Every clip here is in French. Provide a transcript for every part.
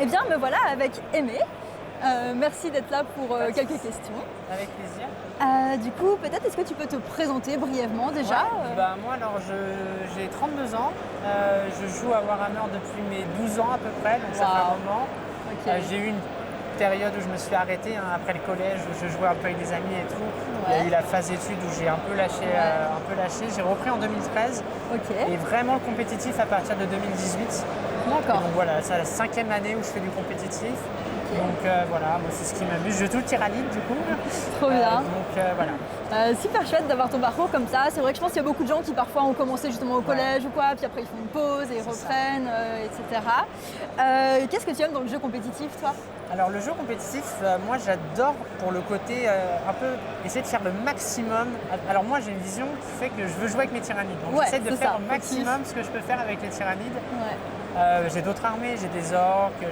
bien, me voilà avec Aimé. Merci d'être là pour quelques questions. Avec plaisir. Du coup, peut-être est-ce que tu peux te présenter brièvement déjà Moi, alors, j'ai 32 ans. Je joue à Warhammer depuis mes 12 ans à peu près, donc ça fait un moment. Okay. J'ai eu une période où je me suis arrêté après le collège, où je jouais un peu avec des amis et tout. Il y a eu la phase études où j'ai un peu lâché. J'ai repris en 2013 et vraiment le compétitif à partir de 2018. D'accord. Donc voilà, c'est la 5e année où je fais du compétitif. Donc voilà, moi, c'est ce qui m'amuse. Je joue tyrannide du coup. Trop bien. Voilà. Super chouette d'avoir ton parcours comme ça. C'est vrai que je pense qu'il y a beaucoup de gens qui parfois ont commencé justement au collège ou quoi, puis après ils font une pause et ils reprennent, etc. Qu'est-ce que tu aimes dans le jeu compétitif, toi? Alors le jeu compétitif, moi j'adore pour le côté un peu essayer de faire le maximum. Alors moi j'ai une vision qui fait que je veux jouer avec mes tyrannides. Donc j'essaie de faire au maximum ce que je peux faire avec les tyrannides. J'ai d'autres armées, j'ai des orques,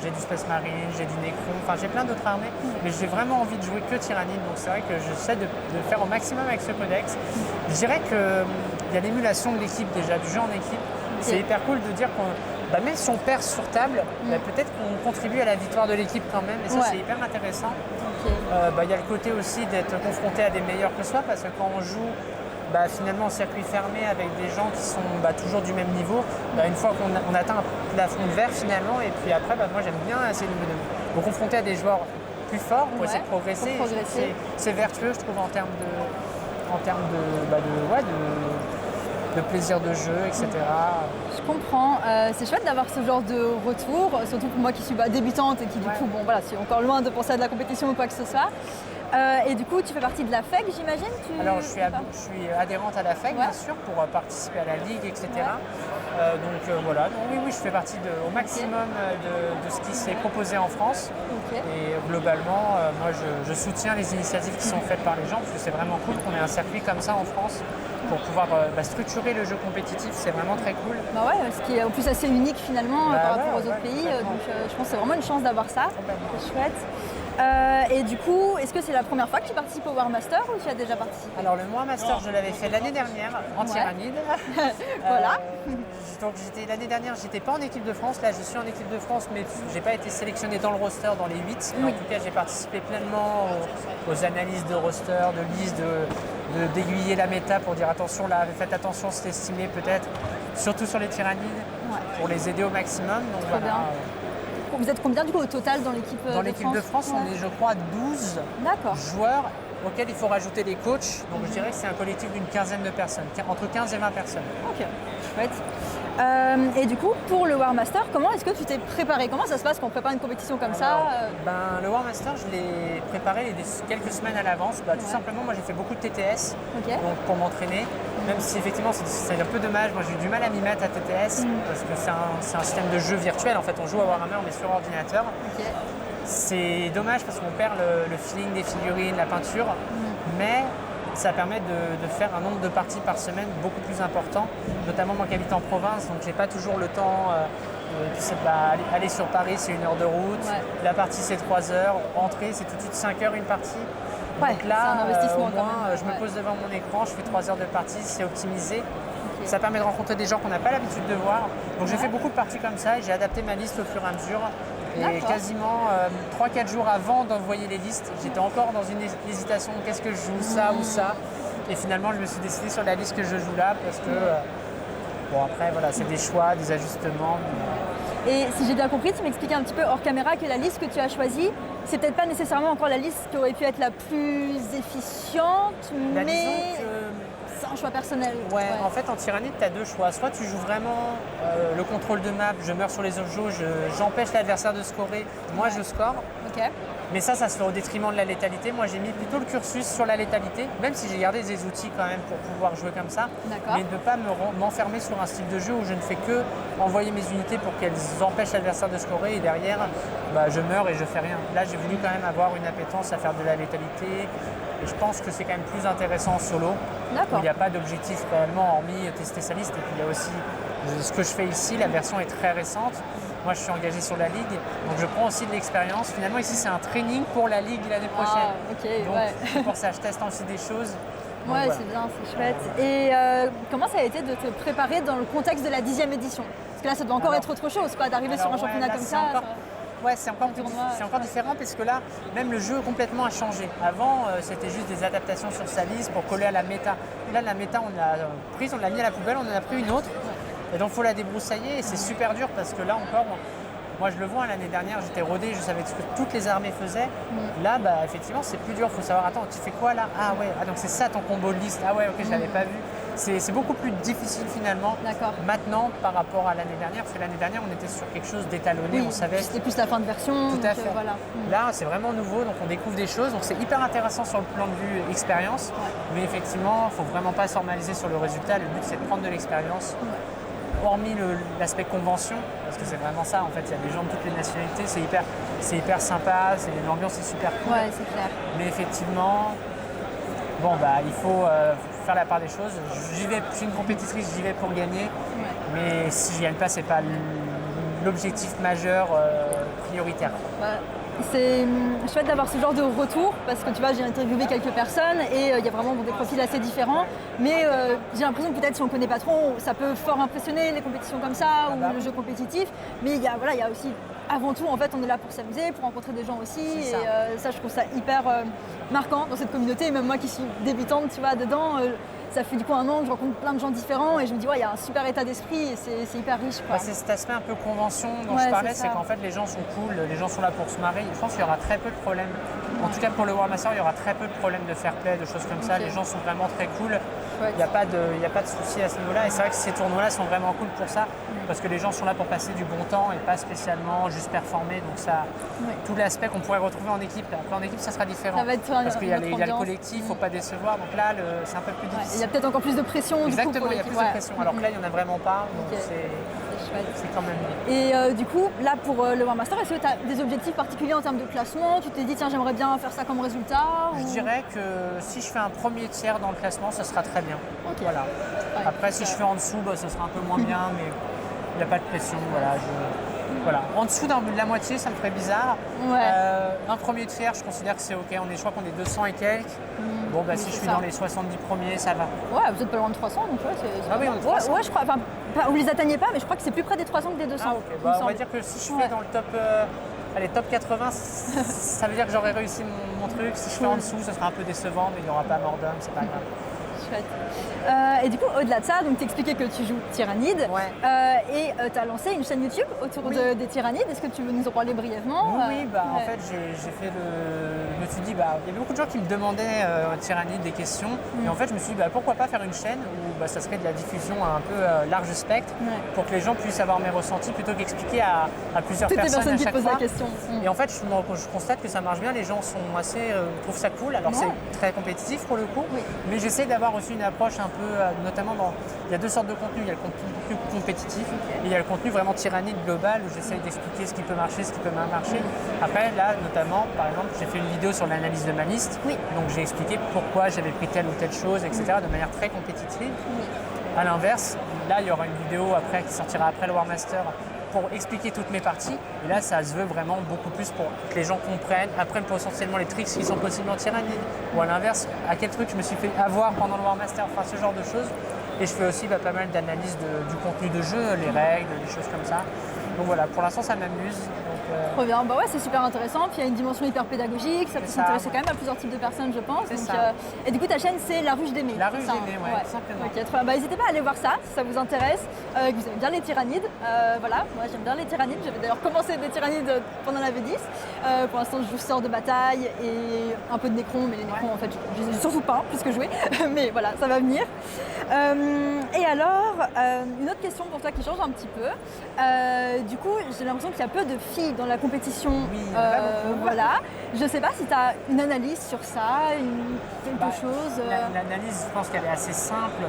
j'ai du Space Marine, j'ai du Necron, enfin j'ai plein d'autres armées, mais j'ai vraiment envie de jouer que tyrannide, donc c'est vrai que j'essaie de faire au maximum avec ce codex. Je dirais qu'il y a l'émulation de l'équipe déjà, du jeu en équipe. C'est hyper cool de dire qu'on, même si on perd sur table, peut-être qu'on contribue à la victoire de l'équipe quand même, et ça c'est hyper intéressant. Il y a le côté aussi d'être confronté à des meilleurs que soi, parce que quand on joue finalement en circuit fermé avec des gens qui sont toujours du même niveau, une fois qu'on atteint un plafond de verre finalement, et puis après moi j'aime bien essayer de me confronter à des joueurs plus forts pour essayer de progresser. C'est vertueux je trouve en termes de plaisir de jeu, etc. Je comprends. C'est chouette d'avoir ce genre de retour, surtout pour moi qui suis débutante et qui du coup, suis encore loin de penser à de la compétition ou quoi que ce soit. Et du coup, tu fais partie de la FEC, j'imagine? Alors, je suis adhérente à la FEC, bien sûr, pour participer à la ligue, etc. Oui, je fais partie au maximum de ce qui s'est proposé en France. Et globalement, moi, je soutiens les initiatives qui sont faites par les gens, parce que c'est vraiment cool qu'on ait un circuit comme ça en France pour pouvoir structurer le jeu compétitif, c'est vraiment très cool. Ce qui est en plus assez unique finalement par rapport aux autres pays, donc je pense que c'est vraiment une chance d'avoir ça, c'est chouette. Et du coup, est-ce que c'est la première fois que tu participes au War Master ou tu as déjà participé? Alors le War Master, je l'avais fait l'année dernière en tyrannide. Voilà. Donc l'année dernière, j'étais pas en équipe de France. Là, je suis en équipe de France, mais j'ai pas été sélectionné dans le roster, dans les 8. En tout cas, j'ai participé pleinement aux analyses de roster, de liste, d'aiguiller la méta pour dire attention là, faites attention, c'est estimé peut-être, surtout sur les tyrannides, pour les aider au maximum. Donc voilà. Vous êtes combien du coup au total dans l'équipe de France? Dans l'équipe de France, on est je crois 12 joueurs auxquels il faut rajouter les coachs. Donc je dirais que c'est un collectif d'une quinzaine de personnes, entre 15 et 20 personnes. Ok, chouette. Et du coup, pour le War Master, comment est-ce que tu t'es préparé? Comment ça se passe quand on prépare une compétition comme ça? Le War Master, je l'ai préparé quelques semaines à l'avance. Tout simplement, moi j'ai fait beaucoup de TTS donc pour m'entraîner. Même si effectivement c'est un peu dommage, moi j'ai eu du mal à m'y mettre à TTS parce que c'est un système de jeu virtuel. En fait, on joue à Warhammer mais sur ordinateur. C'est dommage parce qu'on perd le feeling des figurines, la peinture, mais ça permet de faire un nombre de parties par semaine beaucoup plus important, notamment moi qui habite en province, donc j'ai pas toujours le temps. Aller sur Paris, c'est 1 heure de route, la partie c'est 3 heures, rentrer c'est tout de suite 5 heures une partie. Donc là, au moins, je me pose devant mon écran, je fais 3 heures de partie, c'est optimisé. Ça permet de rencontrer des gens qu'on n'a pas l'habitude de voir. Donc j'ai fait beaucoup de parties comme ça et j'ai adapté ma liste au fur et à mesure. Et quasiment 3-4 jours avant d'envoyer les listes, j'étais encore dans une hésitation, qu'est-ce que je joue, ça ou ça. Et finalement, je me suis décidé sur la liste que je joue là parce que, après, voilà, c'est des choix, des ajustements. Et si j'ai bien compris, tu m'expliquais un petit peu hors caméra que la liste que tu as choisie, c'est peut-être pas nécessairement encore la liste qui aurait pu être la plus efficiente, mais c'est un choix personnel. En fait, en tyrannide, tu as 2 choix. Soit tu joues vraiment le contrôle de map, je meurs sur les jauges, j'empêche l'adversaire de scorer, moi je score. Mais ça se fait au détriment de la létalité. Moi, j'ai mis plutôt le cursus sur la létalité, même si j'ai gardé des outils quand même pour pouvoir jouer comme ça. Mais de ne pas m'enfermer sur un style de jeu où je ne fais que envoyer mes unités pour qu'elles empêchent l'adversaire de scorer et derrière, je meurs et je fais rien. Là, j'ai voulu quand même avoir une appétence à faire de la létalité. Et je pense que c'est quand même plus intéressant en solo. Où il n'y a pas d'objectif réellement, hormis tester sa liste. Et puis il y a aussi ce que je fais ici, la version est très récente. Moi, je suis engagé sur la ligue, donc je prends aussi de l'expérience. Finalement, ici, c'est un training pour la ligue l'année prochaine. Donc, pour ça, je teste aussi des choses. C'est bien, c'est chouette. Et comment ça a été de te préparer dans le contexte de la 10e édition? Parce que là, ça doit encore être autre chose, quoi, d'arriver sur un championnat comme ça. Ouais, c'est encore différent parce que là, même le jeu complètement a changé. Avant, c'était juste des adaptations sur sa liste pour coller à la méta. Et là, la méta, on l'a prise, on l'a mis à la poubelle, on en a pris une autre. Et donc, il faut la débroussailler et c'est super dur parce que là encore, moi je le vois, l'année dernière, j'étais rodé, je savais ce que toutes les armées faisaient. Là, effectivement, c'est plus dur. Il faut savoir, attends, tu fais quoi là? Ah ouais, donc c'est ça ton combo de liste. Ah ouais, ok, je l'avais pas vu. C'est beaucoup plus difficile finalement maintenant par rapport à l'année dernière, parce que l'année dernière on était sur quelque chose d'étalonné, on savait. C'était plus la fin de version. Tout à fait. Voilà. Là c'est vraiment nouveau, donc on découvre des choses, donc c'est hyper intéressant sur le plan de vue expérience, mais effectivement il ne faut vraiment pas se formaliser sur le résultat, le but c'est de prendre de l'expérience. Hormis l'aspect convention, parce que c'est vraiment ça, en fait, il y a des gens de toutes les nationalités, c'est hyper sympa, l'ambiance est super cool. Ouais, c'est clair. Mais effectivement, il faut faire la part des choses. Je suis une compétitrice, j'y vais pour gagner, mais si je gagne pas, c'est pas l'objectif majeur prioritaire. C'est chouette d'avoir ce genre de retour parce que tu vois, j'ai interviewé quelques personnes et il y a vraiment des profils assez différents, mais j'ai l'impression que peut-être si on ne connaît pas trop, ça peut fort impressionner les compétitions comme ça ou le jeu compétitif, mais il y a aussi avant tout, en fait, on est là pour s'amuser, pour rencontrer des gens aussi, et ça je trouve ça hyper marquant dans cette communauté, et même moi qui suis débutante, tu vois, dedans, ça fait du coup 1 an que je rencontre plein de gens différents et je me dis il y a un super état d'esprit et c'est hyper riche. C'est cet aspect un peu convention dont je parlais, c'est qu'en fait les gens sont cool, les gens sont là pour se marrer. Je pense qu'il y aura très peu de problèmes. En tout cas pour le World Master, il y aura très peu de problèmes de fair play, de choses comme ça. Les gens sont vraiment très cool. Il n'y a pas de souci à ce niveau-là. Et c'est vrai que ces tournois-là sont vraiment cool pour ça. Parce que les gens sont là pour passer du bon temps et pas spécialement juste performer. Donc ça, tout l'aspect qu'on pourrait retrouver en équipe. Après en équipe ça sera différent. Ça va être parce qu'il y a le collectif, il ne faut pas décevoir. Donc là c'est un peu plus difficile. Il y a peut-être encore plus de pression. Exactement, il y a plus de pression. Alors que là il n'y en a vraiment pas. Donc c'est quand même bien. Et du coup, là pour le World Master, est-ce que tu as des objectifs particuliers en termes de classement? Tu t'es dit tiens j'aimerais bien faire ça comme résultat? Je dirais que si je fais un premier tiers dans le classement, ça sera très bien. Voilà. Après si je fais en dessous, ce sera un peu moins bien, mais il n'y a pas de pression. Voilà. En dessous de la moitié, ça me ferait bizarre. Un premier tiers, je considère que c'est ok. Je crois qu'on est 200 et quelques. Si je suis dans les 70 premiers, ça va. Ouais, vous êtes pas loin de 300, donc c'est oui, on est 300. Ouais, je crois. Vous les atteignez pas, mais je crois que c'est plus près des 300 que des 200. Ah, ok. On va dire que si je fais dans le top 80, ça veut dire que j'aurais réussi mon truc. Si je fais en dessous, ça sera un peu décevant, mais il n'y aura pas mort d'homme, c'est pas grave. Chouette. Et du coup, au-delà de ça, tu expliquais que tu joues Tyrannide et tu as lancé une chaîne YouTube autour des Tyrannides. Est-ce que tu veux nous en parler brièvement? Oui, en fait, j'ai fait je me suis dit, il y avait beaucoup de gens qui me demandaient Tyrannide des questions. Et en fait, je me suis dit, pourquoi pas faire une chaîne où ça serait de la diffusion à un peu large spectre pour que les gens puissent avoir mes ressentis plutôt qu'expliquer à plusieurs personnes à chaque fois. La question. Et en fait, je constate que ça marche bien. Les gens sont trouvent ça cool. Alors, c'est très compétitif pour le coup. Mais j'essaie d'avoir aussi une approche un peu, notamment il y a 2 sortes de contenu. Il y a le contenu compétitif et il y a le contenu vraiment Tyrannide global où j'essaie d'expliquer ce qui peut marcher, ce qui peut mal marcher. Après, là, notamment, par exemple, j'ai fait une vidéo sur l'analyse de ma liste. Donc, j'ai expliqué pourquoi j'avais pris telle ou telle chose, etc. de manière très compétitive. À l'inverse, là, il y aura une vidéo après qui sortira après le War Master pour expliquer toutes mes parties. Et là, ça se veut vraiment beaucoup plus pour que les gens comprennent, apprennent potentiellement les tricks qui sont possibles en Tyrannide. Ou à l'inverse, à quel truc je me suis fait avoir pendant le War Master, enfin ce genre de choses. Et je fais aussi pas mal d'analyse du contenu de jeu, les règles, des choses comme ça. Donc voilà, pour l'instant ça m'amuse. Trop bien, c'est super intéressant. Puis il y a une dimension hyper pédagogique, ça peut s'intéresser quand même à plusieurs types de personnes, je pense. Et du coup, ta chaîne, c'est La Ruche d'Aimé. La Ruche d'Aimé, tout simplement. Ok, trop bien. N'hésitez pas à aller voir ça, si ça vous intéresse, que vous aimez bien les Tyrannides. Moi j'aime bien les Tyrannides. J'avais d'ailleurs commencé des Tyrannides pendant la V10. Pour l'instant, je joue Sort de Bataille et un peu de Necron, mais les Necrons, en fait, je les ai surtout pas, plus que jouer. Mais voilà, ça va venir. Et alors, une autre question pour toi qui change un petit peu. Du coup, j'ai l'impression qu'il y a peu de filles dans la compétition. Voilà. Je ne sais pas si tu as une analyse sur ça, quelque chose. L'analyse, je pense qu'elle est assez simple.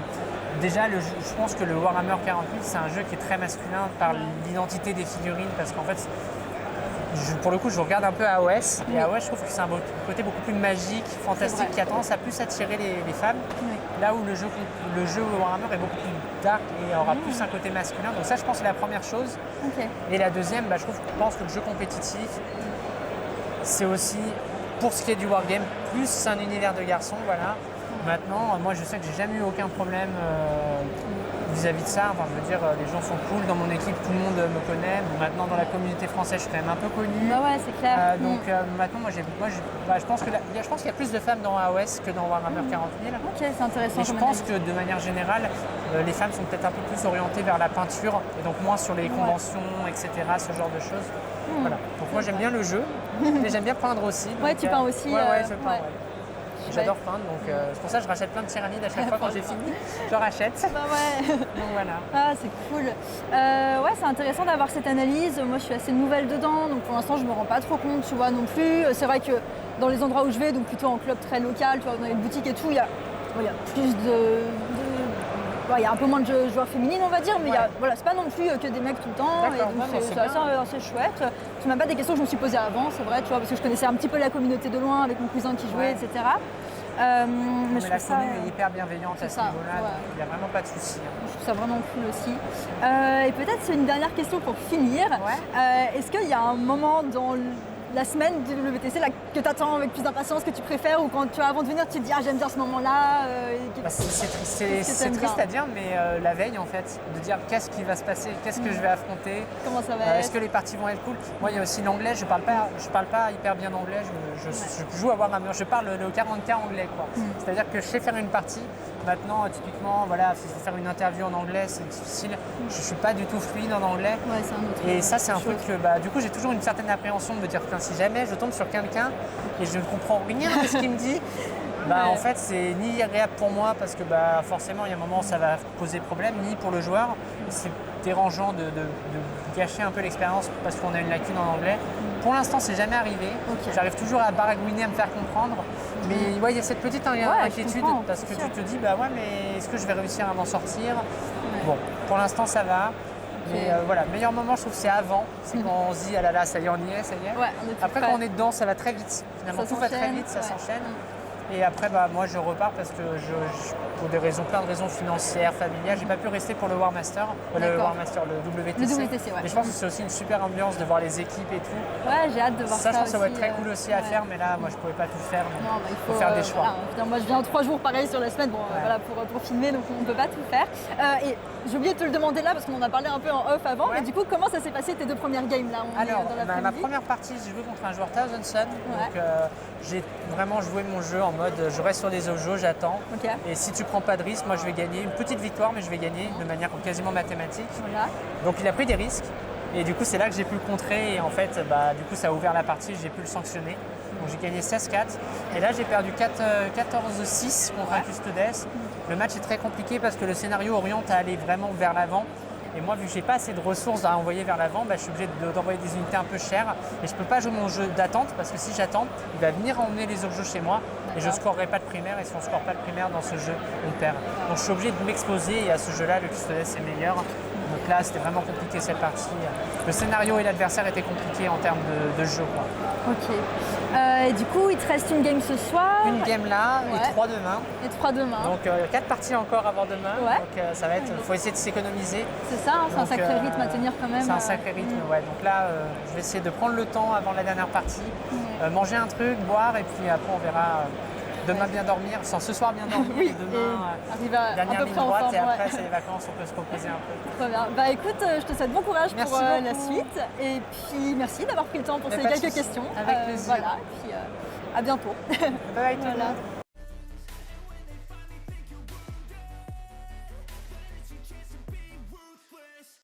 Déjà, je pense que le Warhammer 40 000, c'est un jeu qui est très masculin par l'identité des figurines, parce qu'en fait, pour le coup, je regarde un peu AOS, et AOS, je trouve que c'est un côté beaucoup plus magique, fantastique, qui a tendance à plus attirer les femmes, là où le jeu Warhammer est beaucoup plus dark et aura plus un côté masculin. Donc ça, je pense, c'est la première chose. Et la deuxième, je pense que le jeu compétitif, c'est aussi, pour ce qui est du wargame, plus un univers de garçons, voilà. Maintenant, moi, je sais que j'ai jamais eu aucun problème vis-à-vis de ça, enfin, je veux dire, les gens sont cool. Dans mon équipe, tout le monde me connaît. Bon, maintenant, dans la communauté française, je suis quand même un peu connu. Bah ouais, c'est clair. Maintenant, je pense qu'il y a plus de femmes dans AOS que dans Warhammer 40 000. Ok, c'est intéressant. Et je pense que de manière générale, les femmes sont peut-être un peu plus orientées vers la peinture et donc moins sur les conventions, etc., ce genre de choses. Voilà. Donc moi, j'aime bien le jeu, mais j'aime bien peindre aussi. Ouais, tu peins aussi. Ouais, je peins. J'adore peindre, donc c'est pour ça que je rachète plein de tyrannides à chaque fois quand j'ai fini. Je rachète. Bah ouais. Donc voilà. Ah, c'est cool. Ouais, c'est intéressant d'avoir cette analyse. Moi, je suis assez nouvelle dedans, donc pour l'instant, je me rends pas trop compte, tu vois, non plus. C'est vrai que dans les endroits où je vais, donc plutôt en club très local, tu vois, dans les boutiques et tout, il y a plus il y a un peu moins de joueurs féminines, on va dire, mais voilà, c'est pas non plus que des mecs tout le temps. Et donc c'est assez chouette. C'est même pas des questions que je me suis posées avant, c'est vrai, tu vois, parce que je connaissais un petit peu la communauté de loin avec mon cousin qui jouait, etc. Mais la commune est hyper bienveillante à ce niveau-là, donc il n'y a vraiment pas de souci. Je trouve ça vraiment cool aussi. Et peut-être c'est une dernière question pour finir. Est-ce qu'il y a un moment dans la semaine du WTC là, que tu attends avec plus d'impatience, que tu préfères, ou quand tu avant de venir tu te dis j'aime bien ce moment-là c'est triste à dire, mais la veille en fait, de dire qu'est-ce qui va se passer, qu'est-ce que je vais affronter, comment ça va être, est-ce que les parties vont être cool. Moi il y a aussi l'anglais, je parle pas hyper bien anglais, je joue à Warhammer, je parle le 40K anglais quoi. C'est-à-dire que je sais faire une partie. Maintenant, typiquement, voilà, si je veux faire une interview en anglais, c'est difficile. Je ne suis pas du tout fluide en anglais. Et ça, c'est un truc que, du coup, j'ai toujours une certaine appréhension de me dire, si jamais je tombe sur quelqu'un et je ne comprends rien de ce qu'il me dit, en fait, c'est ni agréable pour moi parce que forcément, il y a un moment où ça va poser problème, ni pour le joueur. C'est dérangeant de gâcher un peu l'expérience parce qu'on a une lacune en anglais. Pour l'instant, c'est jamais arrivé. J'arrive toujours à baragouiner, à me faire comprendre. Mais il y a cette petite inquiétude parce que tu te dis, mais est-ce que je vais réussir à m'en sortir? Bon, pour l'instant, ça va. Mais voilà, le meilleur moment, je trouve, c'est avant. C'est quand on se dit, ah là là, ça y est, on y est, ça y est. Après, quand on est dedans, ça va très vite. Finalement, tout va très vite, ça s'enchaîne. Et après, moi, je repars parce que pour plein de raisons financières, familiales, j'ai pas pu rester pour le War Master, le WTC. Mais je pense que c'est aussi une super ambiance de voir les équipes et tout. Ouais, j'ai hâte de voir ça. Ça, je pense que ça va être très cool aussi à faire, mais là, moi, je pouvais pas tout faire. Il faut faire des choix. Moi, je viens 3 jours pareil sur la semaine, pour filmer, donc on peut pas tout faire. Et j'ai oublié de te le demander là parce qu'on en a parlé un peu en off avant, mais du coup, comment ça s'est passé tes 2 premières games là? Alors, ma première partie, j'ai joué contre un joueur Thousand Sun, donc j'ai vraiment joué mon jeu en mode je reste sur des objets, j'attends. Et si tu prends pas de risque, moi je vais gagner. Une petite victoire, mais je vais gagner de manière quasiment mathématique. Donc il a pris des risques. Et du coup, c'est là que j'ai pu le contrer. Et en fait, du coup, ça a ouvert la partie, j'ai pu le sanctionner. Donc j'ai gagné 16-4. Et là, j'ai perdu 14-6 contre un Custodes. Le match est très compliqué parce que le scénario oriente à aller vraiment vers l'avant. Et moi, vu que j'ai pas assez de ressources à envoyer vers l'avant, je suis obligé d'envoyer des unités un peu chères. Et je peux pas jouer mon jeu d'attente parce que si j'attends, il va venir emmener les objets chez moi et je ne scorerai pas de primaire. Et si on ne score pas de primaire dans ce jeu, on perd. Donc je suis obligé de m'exposer et à ce jeu-là, le Custodes est meilleur. Donc là, c'était vraiment compliqué cette partie. Le scénario et l'adversaire étaient compliqués en termes de jeu. Ok. Et du coup, il te reste une game ce soir. Une game là et 3 demain. Et 3 demain. Donc 4 parties encore avant demain. Donc ça va être. Il faut essayer de s'économiser. C'est ça, c'est un sacré rythme à tenir quand même. C'est un sacré rythme, Donc là, je vais essayer de prendre le temps avant la dernière partie, manger un truc, boire, et puis après on verra. Demain bien dormir, ce soir bien dormir, et demain dernière ligne droite, et après c'est les vacances, on peut se reposer un peu. Très bien. Écoute, je te souhaite bon courage pour la suite, et puis merci d'avoir pris le temps pour ces quelques questions. Avec plaisir. Et puis à bientôt. Bye tout le monde.